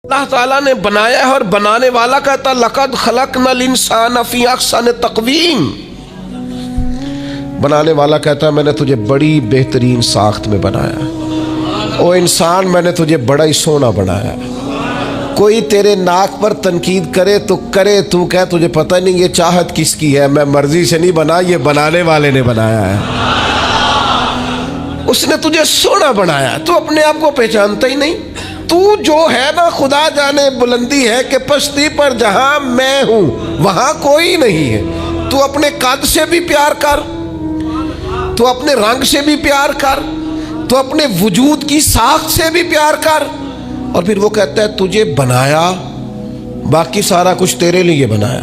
اللہ تعالیٰ نے بنایا ہے اور بنانے والا کہتا لقد خلقنا الانسان فی احسن تقویم. بنانے والا کہتا ہے میں نے تجھے بڑی بہترین ساخت میں بنایا. او انسان میں نے تجھے بڑا ہی سونا بنایا. کوئی تیرے ناک پر تنقید کرے تو کرے، تو کہ تجھے پتہ نہیں یہ چاہت کس کی ہے، میں مرضی سے نہیں بنا، یہ بنانے والے نے بنایا ہے. اس نے تجھے سونا بنایا، تو اپنے آپ کو پہچانتا ہی نہیں. تو جو ہے نا خدا جانے بلندی ہے کہ پشتی پر جہاں میں ہوں وہاں کوئی نہیں ہے. تو اپنے قد سے بھی پیار کر، تو اپنے رنگ سے بھی پیار کر، تو اپنے وجود کی ساخت سے بھی پیار کر. اور پھر وہ کہتا ہے تجھے بنایا، باقی سارا کچھ تیرے لیے بنایا.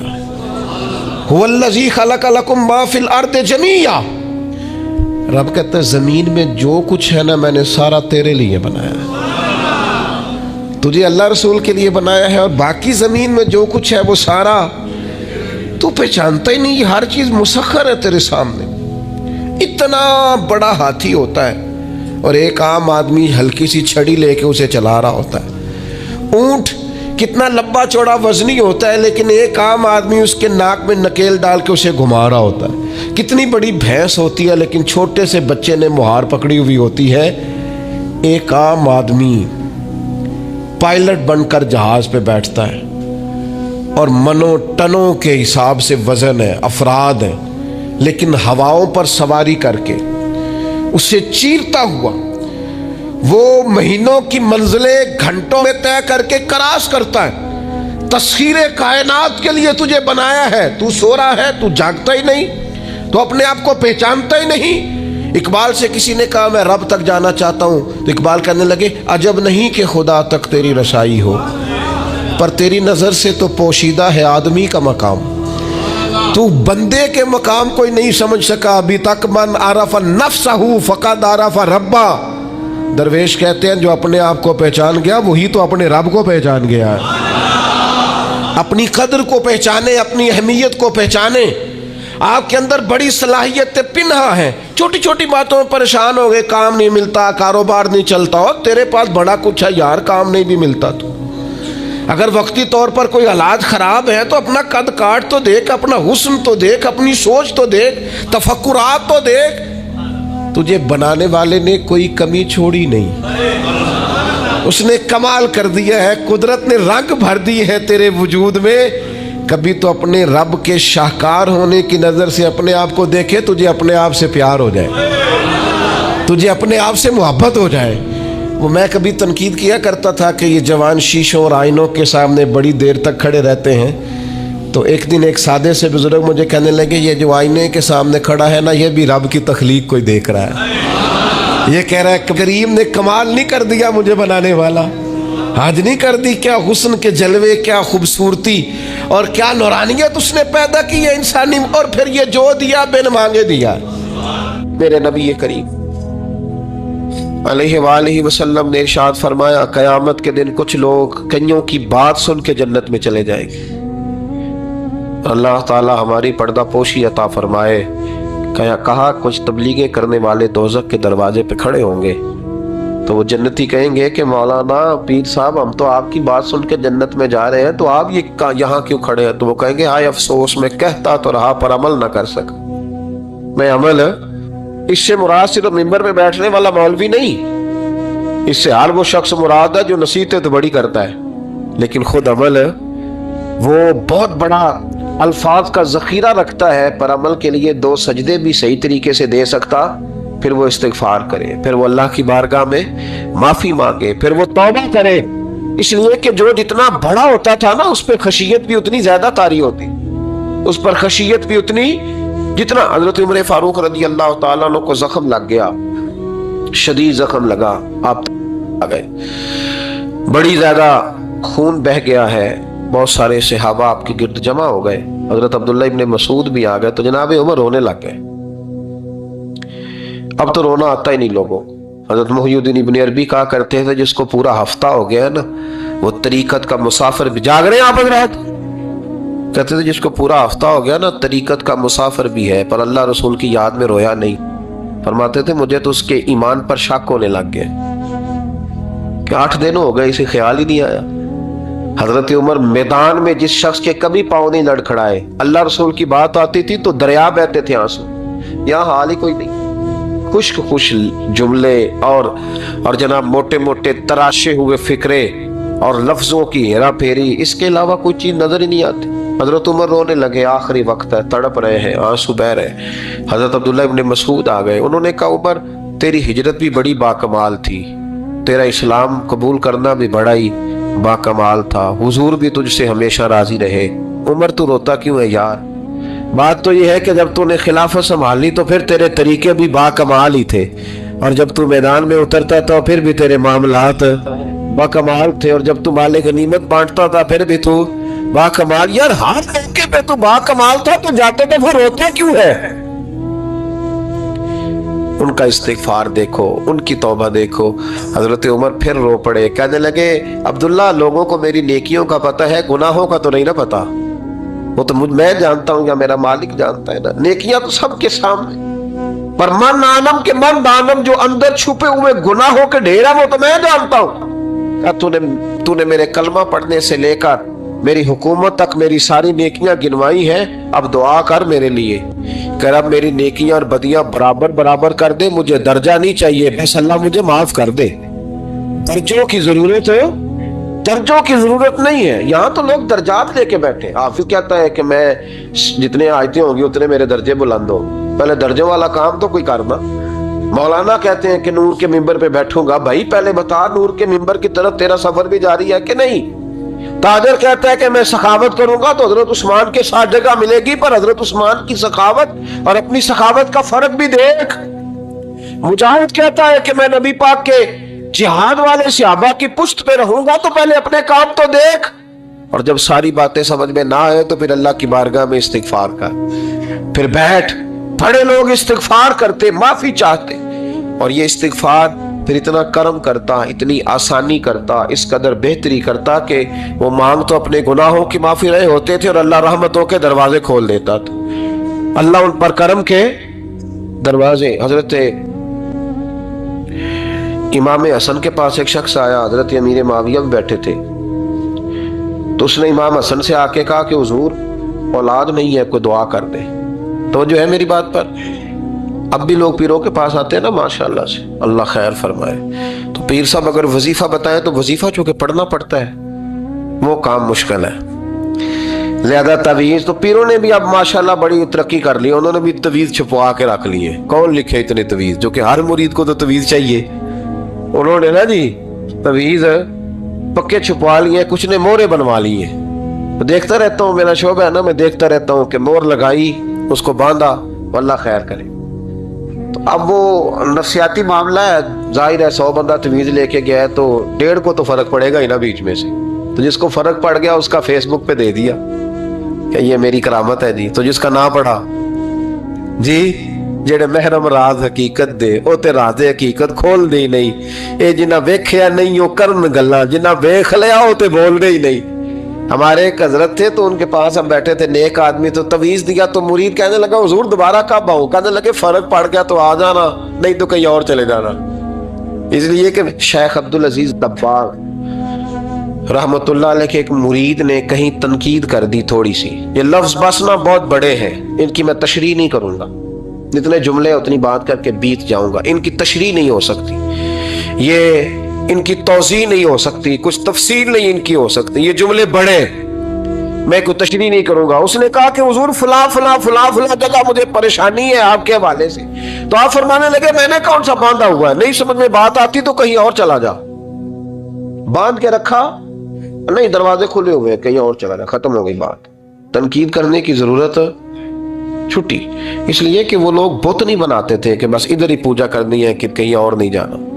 هو الذی خلق لکم ما فی الارض جمیعا. رب کہتا ہے زمین میں جو کچھ ہے نا میں نے سارا تیرے لیے بنایا ہے. تجھے اللہ رسول کے لیے بنایا ہے، اور باقی زمین میں جو کچھ ہے وہ سارا تو پہچانتا ہی نہیں. یہ ہر چیز مسخر ہے تیرے سامنے. اتنا بڑا ہاتھی ہوتا ہے اور ایک عام آدمی ہلکی سی چھڑی لے کے اسے چلا رہا ہوتا ہے. اونٹ کتنا لمبا چوڑا وزنی ہوتا ہے لیکن ایک عام آدمی اس کے ناک میں نکیل ڈال کے اسے گھما رہا ہوتا ہے. کتنی بڑی بھینس ہوتی ہے لیکن چھوٹے سے بچے نے مہار پکڑی ہوئی ہوتی ہے. ایک عام آدمی پائلٹ بن کر جہاز پہ بیٹھتا ہے اور منوں ٹنوں کے حساب سے وزن ہے، افراد ہیں، لیکن ہواؤں پر سواری کر کے اسے چیرتا ہوا وہ مہینوں کی منزلیں گھنٹوں میں طے کر کے کراس کرتا ہے. تسخیر کائنات کے لیے تجھے بنایا ہے، تو سو رہا ہے، تو جاگتا ہی نہیں، تو اپنے آپ کو پہچانتا ہی نہیں. اقبال سے کسی نے کہا میں رب تک جانا چاہتا ہوں، تو اقبال کہنے لگے عجب نہیں کہ خدا تک تیری رسائی ہو، پر تیری نظر سے تو پوشیدہ ہے آدمی کا مقام. تو بندے کے مقام کوئی نہیں سمجھ سکا ابھی تک. من عرف نفسہ فقد عرف ربا. درویش کہتے ہیں جو اپنے آپ کو پہچان گیا وہی تو اپنے رب کو پہچان گیا ہے. اپنی قدر کو پہچانے، اپنی اہمیت کو پہچانے. آپ کے اندر بڑی صلاحیتیں پنہا ہیں. چھوٹی چھوٹی باتوں میں پریشان ہو گئے، کام نہیں ملتا، کاروبار نہیں چلتا، اور تیرے پاس بڑا کچھ ہے یار، کام نہیں بھی ملتا. تو اگر وقتی طور پر کوئی حالات خراب ہے تو اپنا قد کاٹ تو دیکھ، اپنا حسن تو دیکھ، اپنی سوچ تو دیکھ، تفکرات تو دیکھ. تجھے بنانے والے نے کوئی کمی چھوڑی نہیں. اس نے کمال کر دیا ہے، قدرت نے رنگ بھر دی ہے تیرے وجود میں. کبھی تو اپنے رب کے شاہکار ہونے کی نظر سے اپنے آپ کو دیکھے، تجھے اپنے آپ سے پیار ہو جائے، تجھے اپنے آپ سے محبت ہو جائے. وہ میں کبھی تنقید کیا کرتا تھا کہ یہ جوان شیشوں اور آئینوں کے سامنے بڑی دیر تک کھڑے رہتے ہیں. تو ایک دن ایک سادے سے بزرگ مجھے کہنے لگے یہ جو آئینے کے سامنے کھڑا ہے نا یہ بھی رب کی تخلیق کوئی دیکھ رہا ہے. یہ کہہ رہا ہے کریم نے کمال نہیں کر دیا مجھے بنانے والا، حد نہیں کر دی. کیا حسن کے جلوے، کیا خوبصورتی اور کیا نورانیت اس نے پیدا کی ہے انسانی. اور پھر یہ جو دیا بن مانگے دیا. میرے نبی کریم علیہ وآلہ وسلم نے ارشاد فرمایا قیامت کے دن کچھ لوگ کئیوں کی بات سن کے جنت میں چلے جائیں گے. اللہ تعالی ہماری پردہ پوشی عطا فرمائے. کہا کچھ تبلیغیں کرنے والے دوزخ کے دروازے پہ کھڑے ہوں گے تو وہ جنتی کہیں گے کہ مولانا پیر صاحب ہم تو آپ کی بات سن کے جنت میں جا رہے ہیں، تو آپ یہ یہاں کیوں کھڑے ہیں؟ تو وہ کہیں گے ہائے افسوس میں کہتا تو رہا پر عمل نہ کر سکا. میں عمل اس سے مراد صرف ممبر میں بیٹھنے والا مولوی نہیں، اس سے ہر وہ شخص مراد ہے جو نصیحتیں تو بڑی کرتا ہے لیکن خود عمل وہ بہت بڑا الفاظ کا ذخیرہ رکھتا ہے، پر عمل کے لیے 2 سجدے بھی صحیح طریقے سے دے سکتا. پھر وہ استغفار کرے، پھر وہ اللہ کی بارگاہ میں معافی مانگے، پھر وہ توبہ کرے. اس لیے کہ جو جتنا بڑا ہوتا تھا نا اس پہ خشیت بھی اتنی زیادہ طاری ہوتی، اس پر خشیت بھی اتنی جتنا. حضرت عمر فاروق رضی اللہ تعالیٰ عنہ کو زخم لگ گیا، شدید زخم لگا، آپ آ گئے، بڑی زیادہ خون بہ گیا ہے. بہت سارے صحابہ آپ کے گرد جمع ہو گئے، حضرت عبداللہ ابن مسعود بھی آ گئے. تو جناب عمر رونے لگ گئے. اب تو رونا آتا ہی نہیں لوگوں. حضرت محی الدین ابن عربی کہا کرتے تھے جس کو پورا ہفتہ ہو گیا ہے نا وہ طریقت کا مسافر بھی. جاگ رہے ہیں آپ حضرات؟ کہتے تھے جس کو پورا ہفتہ ہو گیا نا طریقت کا مسافر بھی ہے پر اللہ رسول کی یاد میں رویا نہیں. فرماتے تھے مجھے تو اس کے ایمان پر شک ہونے لگ گیا کہ 8 دن ہو گئے اسے خیال ہی نہیں آیا حضرت عمر میدان میں جس شخص کے کبھی پاؤں نہیں لڑکھڑائے، اللہ رسول کی بات آتی تھی تو دریا بہتے تھے آنسو، یہاں حال ہی کوئی نہیں، خشک خوش جملے اور جناب موٹے موٹے تراشے ہوئے فکرے اور لفظوں کی ہیرا پھیری، اس کے علاوہ کوئی چیز نظر ہی نہیں آتی۔ حضرت عمر رونے لگے، آخری وقت ہے، تڑپ رہے ہیں، آنسو بہ رہے ہیں۔ حضرت عبداللہ ابن مسعود آ گئے، انہوں نے کہا عمر تیری ہجرت بھی بڑی باکمال تھی، تیرا اسلام قبول کرنا بھی بڑا ہی باکمال تھا، حضور بھی تجھ سے ہمیشہ راضی رہے۔ عمر تو روتا کیوں ہے یار؟ بات تو یہ ہے کہ جب تو نے خلافت سنبھالی تو پھر تیرے طریقے بھی باکمال ہی تھے، اور جب تو میدان میں اترتا تو پھر بھی تیرے معاملات باکمال تھے، اور جب تو مال غنیمت بانٹتا تھا پھر بھی تو باکمال۔ یار ہر موقع پہ تو باکمال تھا تو جاتے تو پھر روتے کیوں ہے؟ ان کا استغفار دیکھو، ان کی توبہ دیکھو۔ حضرت عمر پھر رو پڑے، کہنے لگے عبداللہ لوگوں کو میری نیکیوں کا پتہ ہے، گناہوں کا تو نہیں نا پتہ، وہ تو میں جانتا ہوں یا میرا مالک جانتا ہے نا، نیکیاں تو سب کے سامنے، پر من عالم کے من دانم جو اندر چھپے ہوئے گناہوں کے ڈھیر ہے وہ تو میں جانتا ہوں۔ کہ تو نے میرے کلمہ پڑھنے سے لے کر میری حکومت تک میری ساری نیکیاں گنوائی ہیں، اب دعا کر میرے لیے کہ رب میری نیکیاں اور بدیاں برابر برابر کر دے، مجھے درجہ نہیں چاہیے، بس اللہ مجھے معاف کر دے۔ درجوں کی ضرورت ہے، درجوں کی ضرورت نہیں ہے، یہاں تو لوگ درجات لے کے بیٹھے۔ حافظ کہتا ہے کہ میں جتنے آیتیں ہوں گی اتنے میرے درجے بلند ہوں، پہلے درجوں والا کام تو کوئی کرنا۔ مولانا کہتے ہیں کہ نور کے ممبر پہ بیٹھوں گا، بھائی پہلے بتا نور کے ممبر کی طرف تیرا سفر بھی جاری ہے کہ نہیں؟ تاجر کہتا ہے کہ میں سخاوت کروں گا تو حضرت عثمان کے ساتھ جگہ ملے گی، پر حضرت عثمان کی سخاوت اور اپنی سخاوت کا فرق بھی دیکھ۔ مجاہد کہتا ہے کہ میں نبی پاک کے جہاد والے صحابہ کی پشت پہ رہوں گا تو پہلے اپنے کام تو دیکھ، اور جب ساری باتیں سمجھ میں نہ آئے تو پھر اللہ کی بارگاہ میں استغفار کر، پھر بیٹھ۔ بڑے لوگ استغفار کرتے، معافی چاہتے، اور یہ استغفار پھر اتنا کرم کرتا، اتنی آسانی کرتا، اس قدر بہتری کرتا کہ وہ مانگ تو اپنے گناہوں کی معافی رہے ہوتے تھے اور اللہ رحمتوں کے دروازے کھول دیتا تھا، اللہ ان پر کرم کے دروازے۔ حضرت امام حسن کے پاس ایک شخص آیا، حضرت امیر معاویہ بھی بیٹھے تھے، تو اس نے امام حسن سے آ کے کہا کہ حضور اولاد نہیں ہے، کوئی دعا کر دے۔ توجہ ہے میری بات پر؟ اب بھی لوگ پیروں کے پاس آتے ہیں نا، ماشاءاللہ سے، اللہ خیر فرمائے، تو پیر صاحب اگر وظیفہ بتائیں تو وظیفہ چونکہ پڑھنا پڑتا ہے وہ کام مشکل ہے، زیادہ تعویذ تو پیروں نے بھی اب ماشاءاللہ بڑی ترقی کر لی، انہوں نے بھی تعویذ چھپوا کے رکھ لیے، کون لکھے اتنے تعویذ، جو کہ ہر مرید کو تو تعویذ چاہیے، انہوں نے نا جی تعویذ پکے چھپوا لیے، کچھ نے مورے بنوا لیے۔ دیکھتا رہتا ہوں، میرا شعبہ ہے نا، میں دیکھتا رہتا ہوں کہ مور لگائی، اس کو باندھا، اللہ خیر کرے۔ تو اب وہ نفسیاتی معاملہ ہے، ظاہر ہے 100 بندہ تعویذ لے کے گیا ہے تو 1.5 کو تو فرق پڑے گا ہی نا بیچ میں سے، تو جس کو فرق پڑ گیا اس کا فیس بک پہ دے دیا کہ یہ میری کرامت ہے جی، تو جس کا نہ پڑھا جی جڑے محرم راز حقیقت دے او تے راز حقیقت کھول دے ہی نہیں، اے جنہ ویکھیا نہیں او کرن گلاں، جنہ ویکھ لیا او تے بول دے ہی نہیں۔ ہمارے ایک حضرت تھے تو ان کے پاس ہم بیٹھے تھے، نیک آدمی، تو تعویذ دیا تو مرید کہنے لگا حضور دوبارہ کب آؤں؟ کہنے لگے فرق پڑ گیا تو آ جانا، نہیں تو کہیں اور چلے جانا۔ اس لیے کہ شیخ عبدالعزیز دباغ رحمت اللہ علیہ کے ایک مرید نے کہیں تنقید کر دی تھوڑی سی، یہ لفظ بس نہ بہت بڑے ہیں، ان کی میں تشریح نہیں کروں گا، جتنے جملے اتنی بات کر کے بیت جاؤں گا، ان کی تشریح نہیں ہو سکتی، یہ ان کی توضیح نہیں ہو سکتی، کچھ تفصیل نہیں ان کی ہو سکتی، یہ جملے بڑے، میں کوئی تشریح نہیں کروں گا۔ اس نے کہا کہ حضور فلاں فلاں فلاں فلاں جگہ مجھے پریشانی ہے آپ کے حوالے سے، تو آپ فرمانے لگے میں نے کون سا باندھا ہوا ہے، نہیں سمجھ میں بات آتی تو کہیں اور چلا جا، باندھ کے رکھا نہیں، دروازے کھلے ہوئے کہیں اور چلا جا، ختم ہو گئی بات۔ تنقید کرنے کی ضرورت چھٹی، اس لیے کہ وہ لوگ بت نہیں بناتے تھے کہ بس ادھر ہی پوجا کرنی ہے کہ کہیں اور نہیں جانا،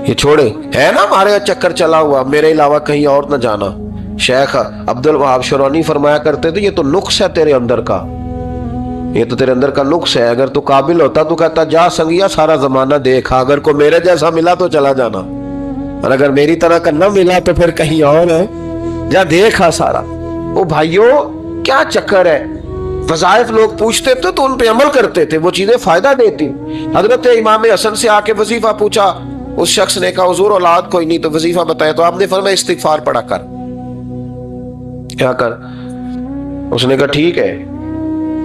یہ چھوڑے ہے نا ہمارے چکر چلا ہوا، میرے علاوہ کہیں اور نہ جانا۔ شیخ عبد الوہاب شرونی فرمایا کرتے تھے یہ تو نقص ہے تیرے اندر کا، یہ تو تیرے اندر کا نقص ہے، اگر تو قابل ہوتا تو کہتا جا سنگیا سارا زمانہ دیکھا، اگر کوئی میرے جیسا ملا تو چلا جانا، اور اگر میری طرح کا نہ ملا تو پھر کہیں اور ہے، جا دیکھا سارا۔ او بھائیو کیا چکر ہے، وظائف لوگ پوچھتے تھے تو ان پہ عمل کرتے تھے، وہ چیزیں فائدہ دیتی۔ حضرت امام حسن سے آ کے وظیفہ پوچھا، اس شخص نے کہا حضور اولاد کوئی نہیں تو وظیفہ بتائے، تو آپ نے فرمایا استغفار پڑھا کر، کیا کر؟ اس نے کہا ٹھیک ہے.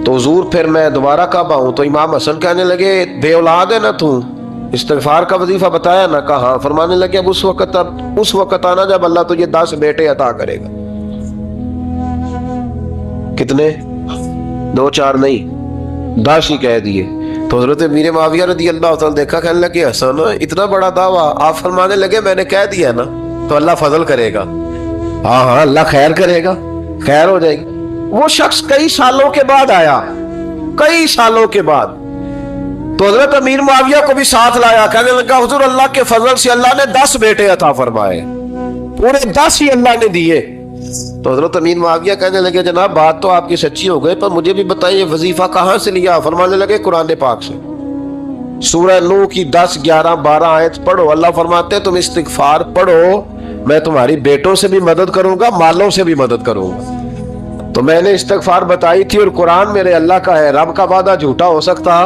تو حضور پھر میں دوبارہ کب آؤں؟ تو امام حسن کہنے لگے بے اولاد ہے نا تو، استغفار کا وظیفہ بتایا نا؟ کہا ہاں. فرمانے لگے اب اس وقت آنا جب اللہ تجھے 10 بیٹے عطا کرے گا. کتنے؟ 2 4 نہیں، 10 ہی کہہ دیے. تو حضرت امیر معاویہ رضی اللہ تعالیٰ دیکھا، کہنے لگے حسن اتنا بڑا دعویٰ؟ آپ فرمانے لگے میں نے کہہ دیا نا تو اللہ فضل کرے گا. ہاں ہاں اللہ خیر کرے گا، خیر ہو جائے گی. وہ شخص کئی سالوں کے بعد آیا، کئی سالوں کے بعد. تو حضرت امیر معاویہ کو بھی ساتھ لایا، کہنے لگا حضور اللہ کے فضل سے اللہ نے 10 بیٹے عطا فرمائے، پورے 10 ہی اللہ نے دیے. تو حضرت امیر معاویہ کہنے لگے جناب بات تو آپ کی سچی ہو گئی، پر مجھے بھی بتائیے وظیفہ کہاں سے لیا؟ فرمانے لگے قرآن پاک سے، سورہ نوح کی 10 11 12 آیت پڑھو. اللہ فرماتے تم استغفار پڑھو، میں تمہاری بیٹوں سے بھی مدد کروں گا، مالوں سے بھی مدد کروں گا. تو میں نے استغفار بتائی تھی اور قرآن میرے اللہ کا ہے، رب کا وعدہ جھوٹا ہو سکتا؟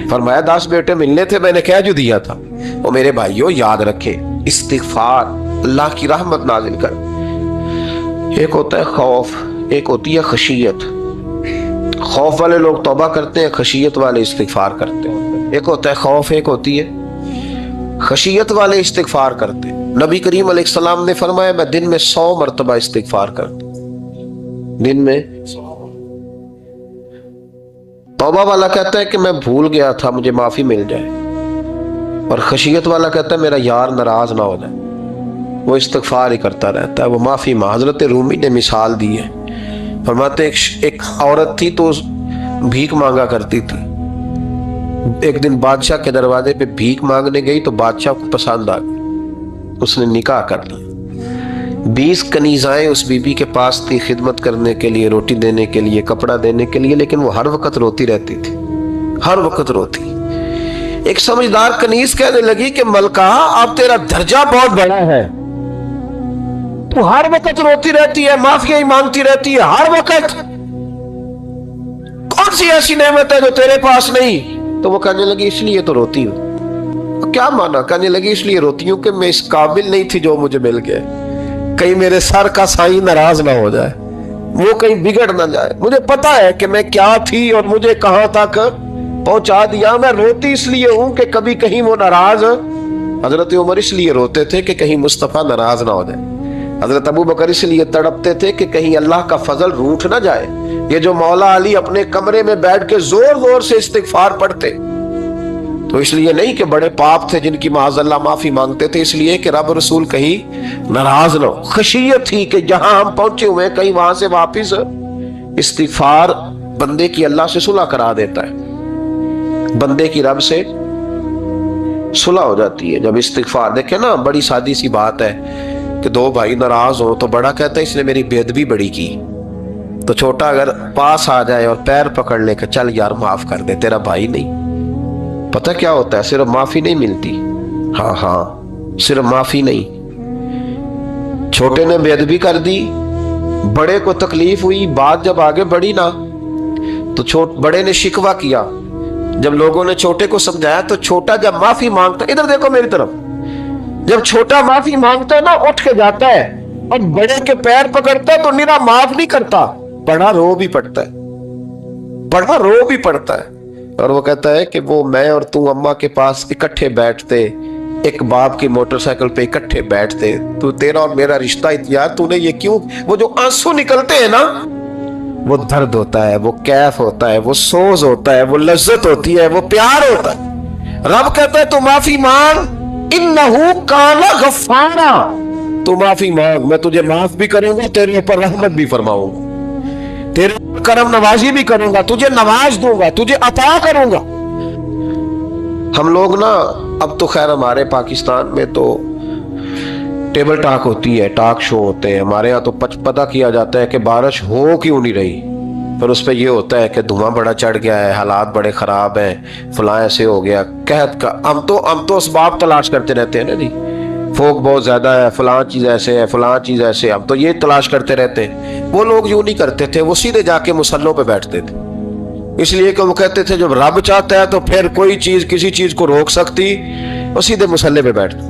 فرمایا 10 بیٹے ملنے تھے، میں نے کہہ جو دیا تھا. وہ میرے بھائیوں یاد رکھے استغفار اللہ کی رحمت نازل کر. ایک ہوتا ہے خوف، ایک ہوتی ہے خشیت. خوف والے لوگ توبہ کرتے ہیں، خشیت والے استغفار کرتے ہیں. ایک ہوتا ہے خوف، ایک ہوتی ہے خشیت والے استغفار کرتے ہیں. نبی کریم علیہ السلام نے فرمایا میں دن میں 100 مرتبہ استغفار کرتا ہوں، دن میں. توبہ والا کہتا ہے کہ میں بھول گیا تھا مجھے معافی مل جائے، اور خشیت والا کہتا ہے میرا یار ناراض نہ ہو جائے، وہ استغفار ہی کرتا رہتا ہے، وہ معافی ماں. حضرت رومی نے مثال دی ہے، فرماتے ایک عورت تھی تو بھیک مانگا کرتی تھی. ایک دن بادشاہ کے دروازے پہ بھیک مانگنے گئی تو بادشاہ کو پسند آ گئی، اس نے نکاح کر لیا. 20 کنیزائیں اس بی بی کے پاس تھی خدمت کرنے کے لیے، روٹی دینے کے لیے، کپڑا دینے کے لیے، لیکن وہ ہر وقت روتی رہتی تھی، ہر وقت روتی. ایک سمجھدار کنیز کہنے لگی کہ ملکہ اب تیرا درجہ بہت بڑا ہے، تو ہر وقت روتی رہتی ہے، معافیاں ہی مانگتی رہتی ہے ہر وقت، کون سی ایسی نعمت ہے جو تیرے پاس نہیں؟ تو وہ کہنے لگی اس لیے تو روتی ہوں. کیا مانا؟ کہنے لگی اس لیے روتی ہوں کہ میں اس قابل نہیں تھی جو مجھے مل گئے، کہیں میرے سر کا سائیں ناراض نہ ہو جائے، وہ کہیں بگڑ نہ جائے. مجھے پتا ہے کہ میں کیا تھی اور مجھے کہاں تک پہنچا دیا. میں روتی اس لیے ہوں کہ کبھی کہیں وہ ناراض. حضرت عمر اس لیے روتے تھے کہ کہیں مصطفیٰ ناراض نہ ہو جائے. حضرت ابو بکر اس لیے تڑپتے تھے کہ کہیں اللہ کا فضل روٹھ نہ جائے. یہ جو مولا علی اپنے کمرے میں بیٹھ کے زور زور سے استغفار پڑھتے تو اس لیے نہیں کہ بڑے پاپ تھے جن کی معاذ اللہ معافی مانگتے تھے، اس لیے کہ رب رسول کہیں ناراض نہ ہو. خشیت تھی کہ جہاں ہم پہنچے ہوئے کہیں وہاں سے واپس. استغفار بندے کی اللہ سے صلح کرا دیتا ہے، بندے کی رب سے صلح ہو جاتی ہے جب استغفار. دیکھیں نا بڑی سادی سی بات ہے کہ 2 بھائی ناراض ہو تو بڑا کہتا ہے اس نے میری بے ادبی بڑی کی، تو چھوٹا اگر پاس آ جائے اور پیر پکڑ لے کہ چل یار معاف کر دے، تیرا بھائی نہیں. پتہ کیا ہوتا ہے؟ صرف معافی نہیں ملتی، ہاں صرف معافی نہیں. چھوٹے نے بے ادبی کر دی، بڑے کو تکلیف ہوئی، بات جب آگے بڑھی نا تو بڑے نے شکوہ کیا. جب لوگوں نے چھوٹے کو سمجھایا تو چھوٹا جب معافی مانگتا، ادھر دیکھو میری طرف، جب چھوٹا معافی مانگتا ہے نا اٹھ کے جاتا ہے اور بڑے کے پیر پکڑتا ہے تو میرا معاف نہیں کرتا، بڑا رو بھی پڑتا ہے، بڑا رو بھی پڑتا ہے. اور وہ کہتا ہے کہ وہ میں اور تو اماں کے پاس اکٹھے بیٹھتے، ایک باپ کی موٹر سائیکل پہ اکٹھے بیٹھتے، تو تیرا اور میرا رشتہ یار تو نے یہ کیوں؟ وہ جو آنسو نکلتے ہیں نا وہ درد ہوتا ہے، وہ کیف ہوتا ہے، وہ سوز ہوتا ہے، وہ لذت ہوتی ہے، وہ پیار ہوتا ہے. رب کہتا ہے تو معافی مانگ، انہو کان غفارا، تو معافی مانگ، میں تجھے معاف بھی کروں گا، تیرے اوپر رحمت بھی فرماؤں گا، تیرے کرم نوازی بھی کروں گا، تجھے نواز دوں گا، تجھے عطا کروں گا. ہم لوگ نا اب تو خیر ہمارے پاکستان میں تو ٹیبل ٹاک ہوتی ہے، ٹاک شو ہوتے ہیں. ہمارے ہاں تو پتہ کیا جاتا ہے کہ بارش ہو کیوں نہیں رہی، پھر اس پہ یہ ہوتا ہے کہ دھواں بڑا چڑھ گیا ہے، حالات بڑے خراب ہیں، فلاں ایسے ہو گیا، قحط کا. ہم تو اسباب تلاش کرتے رہتے ہیں نا جی، فوق بہت زیادہ ہے، فلاں چیز ایسے ہے، فلاں چیز ایسے، ہم تو یہ تلاش کرتے رہتے ہیں. وہ لوگ یوں نہیں کرتے تھے، وہ سیدھے جا کے مصلوں پہ بیٹھتے تھے، اس لیے کہ وہ کہتے تھے جب رب چاہتا ہے تو پھر کوئی چیز کسی چیز کو روک سکتی، وہ سیدھے مصلے پہ بیٹھتے.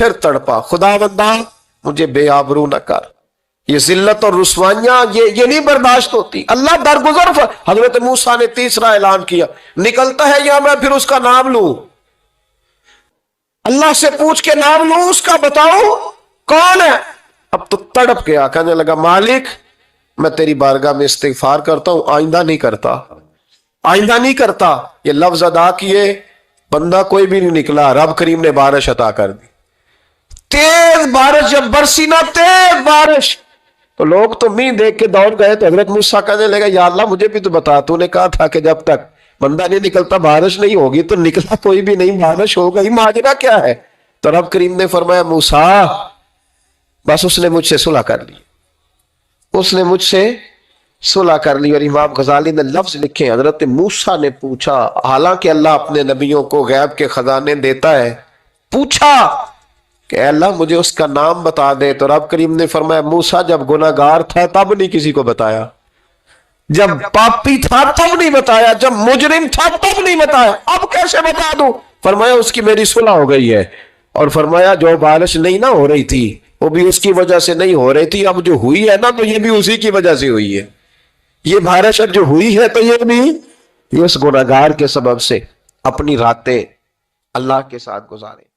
پھر تڑپا، خدا بندہ مجھے بے آبرو نہ کر، یہ ذلت اور رسوائیاں یہ نہیں برداشت ہوتی۔ اللہ درگزر حضرت موسیٰ نے تیسرا اعلان کیا، نکلتا ہے یا میں پھر اس کا نام لوں؟ اللہ سے پوچھ کے نام لوں اس کا، بتاؤ کون ہے؟ اب تو تڑپ گیا، کہنے لگا مالک میں تیری بارگاہ میں استغفار کرتا ہوں، آئندہ نہیں کرتا، آئندہ نہیں کرتا۔ یہ لفظ ادا کیے، بندہ کوئی بھی نہیں نکلا، رب کریم نے بارش عطا کر دی، تیز بارش جب برسی نا، تیز بارش، تو لوگ تو می دیکھ کے دوڑ گئے۔ تو حضرت موسیٰ کہنے لگا یا اللہ مجھے بھی تو بتا، تو نے کہا تھا کہ جب تک بندہ نہیں نکلتا بارش نہیں ہوگی، تو نکلا کوئی بھی نہیں، بارش ہو گئی، ماجرا کیا ہے؟ تو رب کریم نے فرمایا موسیٰ بس اس نے مجھ سے صلح کر لی، اس نے مجھ سے صلح کر لی۔ اور امام غزالی نے لفظ لکھے، حضرت موسیٰ نے پوچھا، حالانکہ اللہ اپنے نبیوں کو غیب کے خزانے دیتا ہے، پوچھا کہ اے اللہ مجھے اس کا نام بتا دے۔ تو رب کریم نے فرمایا موسیٰ جب گناہ گار تھا تب نہیں کسی کو بتایا، جب پاپی تھا تب نہیں بتایا، جب مجرم تھا تب نہیں بتایا، اب کیسے بتا دوں؟ فرمایا اس کی میری صلح ہو گئی ہے، اور فرمایا جو بارش نہیں نہ ہو رہی تھی وہ بھی اس کی وجہ سے نہیں ہو رہی تھی، اب جو ہوئی ہے نا تو یہ بھی اسی کی وجہ سے ہوئی ہے، یہ بارش جو ہوئی ہے تو یہ بھی یہ اس گناہ گار کے سبب سے۔ اپنی راتیں اللہ کے ساتھ گزارے۔